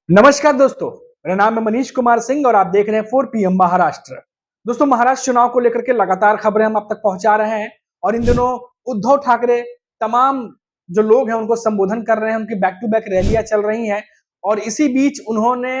नमस्कार दोस्तों, मेरा नाम है मनीष कुमार सिंह और आप देख रहे हैं 4 PM महाराष्ट्र। दोस्तों, महाराष्ट्र चुनाव को लेकर के लगातार खबरें हम आप तक पहुंचा रहे हैं और इन दिनों उद्धव ठाकरे तमाम जो लोग हैं उनको संबोधन कर रहे हैं, उनकी बैक टू बैक रैलियां चल रही हैं और इसी बीच उन्होंने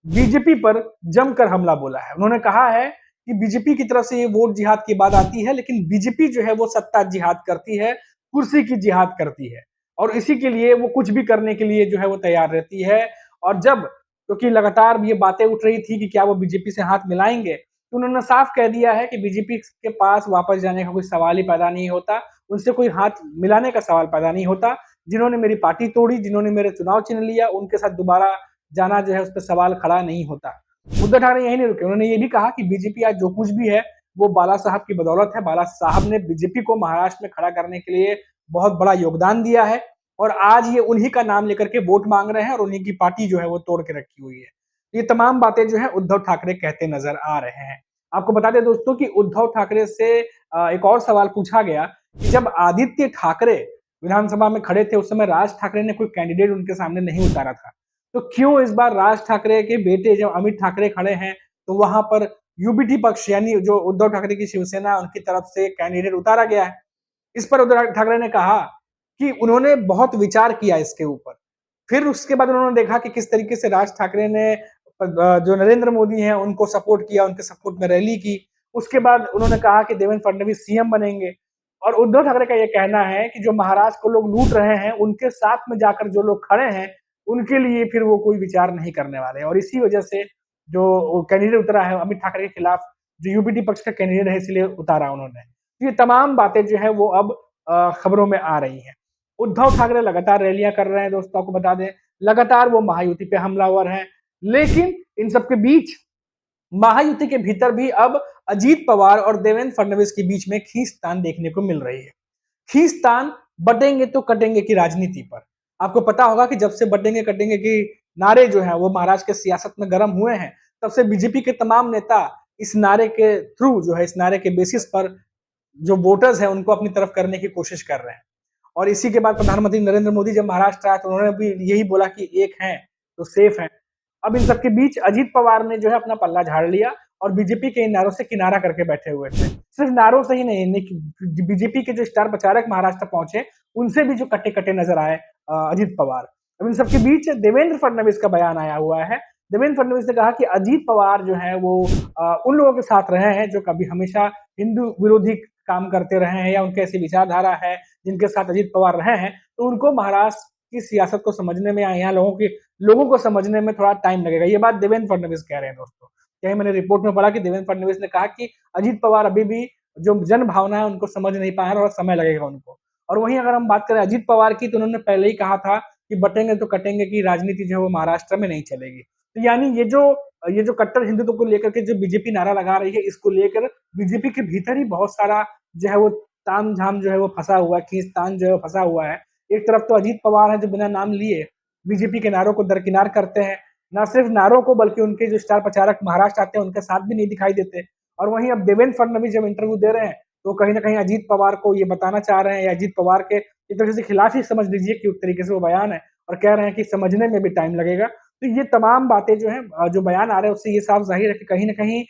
बीजेपी पर जमकर हमला बोला है। उन्होंने कहा है कि बीजेपी की तरफ से ये वोट जिहाद की बात आती है, लेकिन बीजेपी जो है वो सत्ता जिहाद करती है, कुर्सी की जिहाद करती है और इसी के लिए वो कुछ भी करने के लिए जो है वो तैयार रहती है। और जब क्योंकि लगातार ये बातें उठ रही थी कि क्या वो बीजेपी से हाथ मिलाएंगे, तो उन्होंने साफ कह दिया है कि बीजेपी के पास वापस जाने का कोई सवाल ही पैदा नहीं होता, उनसे कोई हाथ मिलाने का सवाल पैदा नहीं होता। जिन्होंने मेरी पार्टी तोड़ी, जिन्होंने मेरे चुनाव चिन्ह लिया, उनके साथ दोबारा जाना जो है उस पर सवाल खड़ा नहीं होता। उद्धव ठाकरे यही नहीं रुके, उन्होंने ये भी कहा कि बीजेपी आज जो कुछ भी है वो बाला साहब की बदौलत है। बाला साहब ने बीजेपी को महाराष्ट्र में खड़ा करने के लिए बहुत बड़ा योगदान दिया है और आज ये उन्हीं का नाम लेकर के वोट मांग रहे हैं और उन्हीं की पार्टी जो है वो तोड़ के रखी हुई है। ये तमाम बातें जो है उद्धव ठाकरे कहते नजर आ रहे हैं। आपको बता दें दोस्तों कि उद्धव ठाकरे से एक और सवाल पूछा गया कि जब आदित्य ठाकरे विधानसभा में खड़े थे उस समय राज ठाकरे ने कोई कैंडिडेट उनके सामने नहीं उतारा था, तो क्यों इस बार राज ठाकरे के बेटे जब अमित ठाकरे खड़े हैं तो वहां पर यूबीटी पक्ष यानी जो उद्धव ठाकरे की शिवसेना उनकी तरफ से कैंडिडेट उतारा गया है। इस पर उद्धव ठाकरे ने कहा कि उन्होंने बहुत विचार किया इसके ऊपर। फिर उसके बाद उन्होंने देखा कि किस तरीके से राज ठाकरे ने जो नरेंद्र मोदी हैं उनको सपोर्ट किया, उनके सपोर्ट में रैली की। उसके बाद उन्होंने कहा कि देवेंद्र फडणवीस सीएम बनेंगे और उद्धव ठाकरे का ये कहना है कि जो महाराष्ट्र को लोग लूट रहे हैं, उनके साथ में जाकर जो लोग खड़े हैं, उनके लिए फिर वो कोई विचार नहीं करने वाले और इसी वजह से जो कैंडिडेट उतरा है अमित ठाकरे के खिलाफ, जो यूपीटी पक्ष का कैंडिडेट है इसलिए उतारा उन्होंने। ये तमाम बातें जो है वो अब खबरों में आ रही हैं। उद्धव ठाकरे लगातार रैलियां कर रहे हैं दोस्तों, आपको बता दें लगातार वो महायुति पे हमलावर हैं, लेकिन इन सबके बीच महायुति के भीतर भी अब अजीत पवार और देवेंद्र फडणवीस के बीच में खींचतान देखने को मिल रही है। खींचतान बटेंगे तो कटेंगे की राजनीति पर। आपको पता होगा कि जब से बटेंगे कटेंगे की नारे जो है वो महाराष्ट्र के सियासत में गर्म हुए हैं, तब से बीजेपी के तमाम नेता इस नारे के थ्रू जो है इस नारे के बेसिस पर जो वोटर्स हैं उनको अपनी तरफ करने की कोशिश कर रहे हैं। और इसी के बाद प्रधानमंत्री नरेंद्र मोदी जब महाराष्ट्र आए तो उन्होंने भी यही बोला कि एक है तो सेफ है। अब इन सबके बीच अजीत पवार ने जो है अपना पल्ला झाड़ लिया और बीजेपी के इन नारों से किनारा करके बैठे हुए थे। सिर्फ नारों से ही नहीं, बीजेपी के जो स्टार प्रचारक महाराष्ट्र पहुंचे उनसे भी जो कटे कटे नजर आए अजीत पवार। अब इन सबके बीच देवेंद्र फडणवीस का बयान आया हुआ है। देवेंद्र फडणवीस ने कहा कि अजीत पवार जो है वो उन लोगों के साथ रहे हैं जो कभी हमेशा हिंदू विरोधी काम करते रहे हैं या उनके ऐसी विचारधारा है जिनके साथ अजीत पवार रहे हैं, तो उनको महाराष्ट्र की सियासत को समझने में या यहाँ लोगों को समझने में थोड़ा टाइम लगेगा। ये बात देवेंद्र फडणवीस कह रहे हैं दोस्तों। कहीं मैंने रिपोर्ट में पढ़ा कि देवेंद्र फडणवीस ने कहा कि अजीत पवार अभी भी जो जन भावना है उनको समझ नहीं पाए और समय लगेगा उनको। और वहीं अगर हम बात करें अजीत पवार की, तो उन्होंने पहले ही कहा था कि बटेंगे तो कटेंगे की राजनीति जो है वो महाराष्ट्र में नहीं चलेगी। तो यानी ये जो कट्टर हिंदुत्व को लेकर के जो बीजेपी नारा लगा रही है, इसको लेकर बीजेपी के भीतर ही बहुत सारा जो है वो ताम झाम जो है वो फंसा हुआ है, खींचतान जो है वो फंसा हुआ है। एक तरफ तो अजीत पवार है जो बिना नाम लिए बीजेपी के नारों को दरकिनार करते हैं, ना सिर्फ नारों को बल्कि उनके जो स्टार प्रचारक महाराष्ट्र आते हैं उनके साथ भी नहीं दिखाई देते। और वहीं अब देवेंद्र फडणवीस जब इंटरव्यू दे रहे हैं तो कहीं ना कहीं अजीत पवार को ये बताना चाह रहे हैं या अजीत पवार के एक तरह से खिलाफ ही समझ लीजिए कि उस तरीके से वो बयान है और कह रहे हैं कि समझने में भी टाइम लगेगा। तो ये तमाम बातें जो है जो बयान आ रहे हैं उससे ये साफ जाहिर है कि कहीं ना कहीं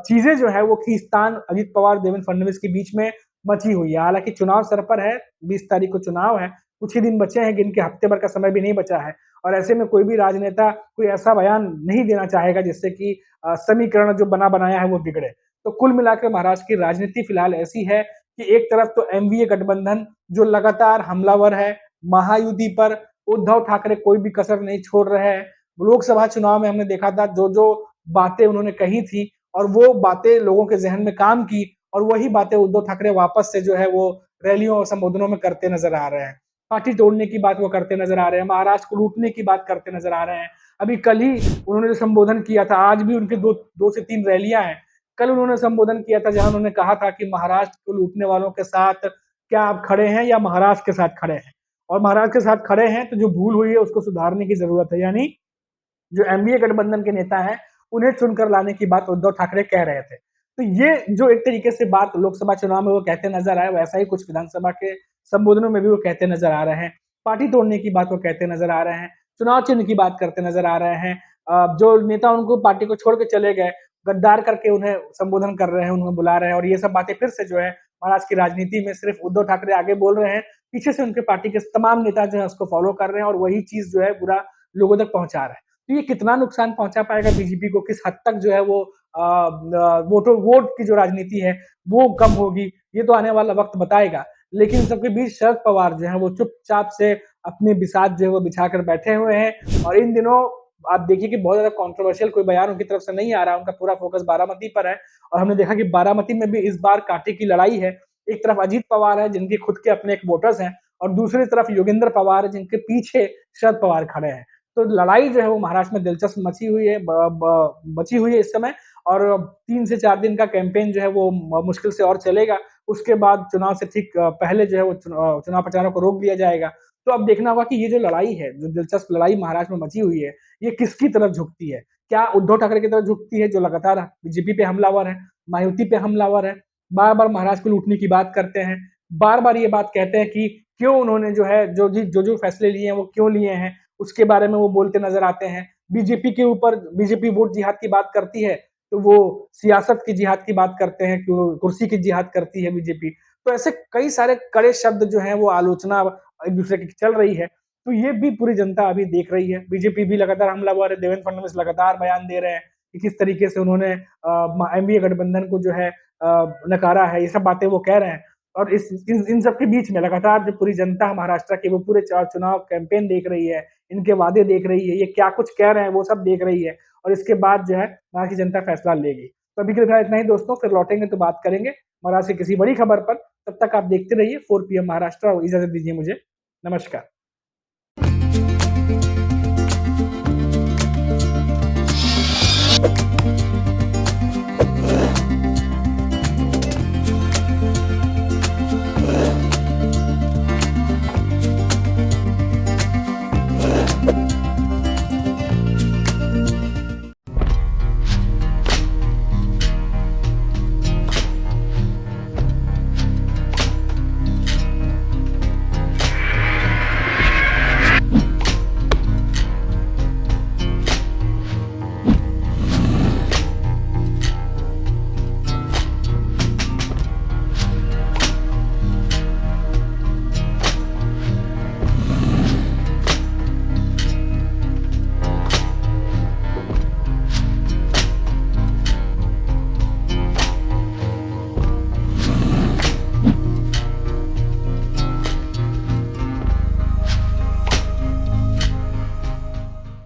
चीजें जो है वो खींचतान अजीत पवार देवेंद्र फडणवीस के बीच में मची हुई है। हालांकि चुनाव सर पर है, 20 तारीख को चुनाव है, कुछ ही दिन बचे हैं, गिनके हफ्ते भर का समय भी नहीं बचा है और ऐसे में कोई भी राजनेता कोई ऐसा बयान नहीं देना चाहेगा जिससे कि समीकरण जो बना बनाया है वो बिगड़े। तो कुल मिलाकर महाराष्ट्र की राजनीति फिलहाल ऐसी है कि एक तरफ तो एमवीए गठबंधन जो लगातार हमलावर है महायुति पर, उद्धव ठाकरे कोई भी कसर नहीं छोड़ रहे हैं। लोकसभा चुनाव में हमने देखा था जो जो बातें उन्होंने कही थी और वो बातें लोगों के जहन में काम की और वही बातें उद्धव ठाकरे वापस से जो है वो रैलियों और संबोधनों में करते नजर आ रहे हैं। पार्टी तोड़ने की बात वो करते नजर आ रहे हैं, महाराष्ट्र को लूटने की बात करते नजर आ रहे हैं। अभी कल ही उन्होंने जो संबोधन किया था, आज भी उनके दो से तीन रैलियां हैं। कल उन्होंने संबोधन किया था जहां उन्होंने कहा था कि महाराष्ट्र को लूटने वालों के साथ क्या आप खड़े हैं या महाराष्ट्र के साथ खड़े हैं, और महाराष्ट्र के साथ खड़े हैं तो जो भूल हुई है उसको सुधारने की जरूरत है। यानी जो एमवीए गठबंधन के नेता हैं उन्हें चुनकर लाने की बात उद्धव ठाकरे कह रहे थे। तो ये जो एक तरीके से बात लोकसभा चुनाव में वो कहते नजर आए, वैसा ही कुछ विधानसभा के संबोधनों में भी वो कहते नजर आ रहे हैं। पार्टी तोड़ने की बात वो कहते नजर आ रहे हैं। चुनाव चिन्ह की बात करते नजर आ रहे हैं। जो नेता उनको पार्टी को छोड़ के चले गए, गद्दार करके उन्हें संबोधन कर रहे हैं, उन्हें बुला रहे हैं और ये सब बातें फिर से जो है महाराष्ट्र की राजनीति में सिर्फ उद्धव ठाकरे आगे बोल रहे हैं, पीछे से उनके पार्टी के तमाम नेता जो है उसको फॉलो कर रहे हैं और वही चीज जो है पूरा लोगों तक पहुंचा रहे हैं। तो ये कितना नुकसान पहुंचा पाएगा बीजेपी को, किस हद तक जो है वो वोट की जो राजनीति है वो कम होगी, ये तो आने वाला वक्त बताएगा। लेकिन सबके बीच शरद पवार जो है वो चुपचाप से अपनी बिसात जो है वो बिछा कर बैठे हुए हैं और इन दिनों आप देखिए कि बहुत ज्यादा कंट्रोवर्शियल कोई बयान उनकी तरफ से नहीं आ रहा, उनका पूरा फोकस बारामती पर है और हमने देखा कि बारामती में भी इस बार कांटे की लड़ाई है। एक तरफ अजीत पवार है जिनके खुद के अपने एक वोटर्स हैं और दूसरी तरफ योगेंद्र पवार है जिनके पीछे शरद पवार खड़े हैं। तो लड़ाई जो है वो महाराष्ट्र में दिलचस्प मची हुई है, बची हुई है इस समय और 3 से 4 दिन का कैंपेन जो है वो मुश्किल से और चलेगा। उसके बाद चुनाव से ठीक पहले जो है वो चुनाव प्रचारों को रोक दिया जाएगा। तो अब देखना होगा कि ये जो लड़ाई है, जो दिलचस्प लड़ाई महाराष्ट्र में मची हुई है, ये किसकी तरफ झुकती है? क्या उद्धव ठाकरे की तरफ झुकती है जो लगातार बीजेपी पे हमलावर है, मायावती पे हमलावर है, बार-बार महाराष्ट्र को लूटने की बात करते हैं, बार-बार ये बात कहते हैं कि क्यों उन्होंने जो है जो फैसले लिए हैं वो क्यों लिए हैं, उसके बारे में वो बोलते नजर आते हैं। बीजेपी के ऊपर बीजेपी वोट जिहाद की बात करती है, तो वो सियासत की जिहाद की बात करते हैं, कुर्सी की जिहाद करती है बीजेपी। तो ऐसे कई सारे कड़े शब्द जो हैं वो आलोचना एक दूसरे की चल रही है। तो ये भी पूरी जनता अभी देख रही है। बीजेपी भी लगातार हमलावर है, देवेंद्र फडणवीस लगातार बयान दे रहे हैं कि किस तरीके से उन्होंने एनडीए गठबंधन को जो है नकारा है, ये सब बातें वो कह रहे हैं। और इन सब के बीच में लगातार जो पूरी जनता महाराष्ट्र की वो पूरे चुनाव कैंपेन देख रही है, इनके वादे देख रही है, ये क्या कुछ कह रहे हैं वो सब देख रही है और इसके बाद जो है वहाँ की जनता फैसला लेगी। तो अभी के लिए इतना ही दोस्तों, फिर लौटेंगे तो बात करेंगे महाराष्ट्र की किसी बड़ी खबर पर। तब तक आप देखते रहिए 4 PM महाराष्ट्र और इजाजत दीजिए मुझे। नमस्कार।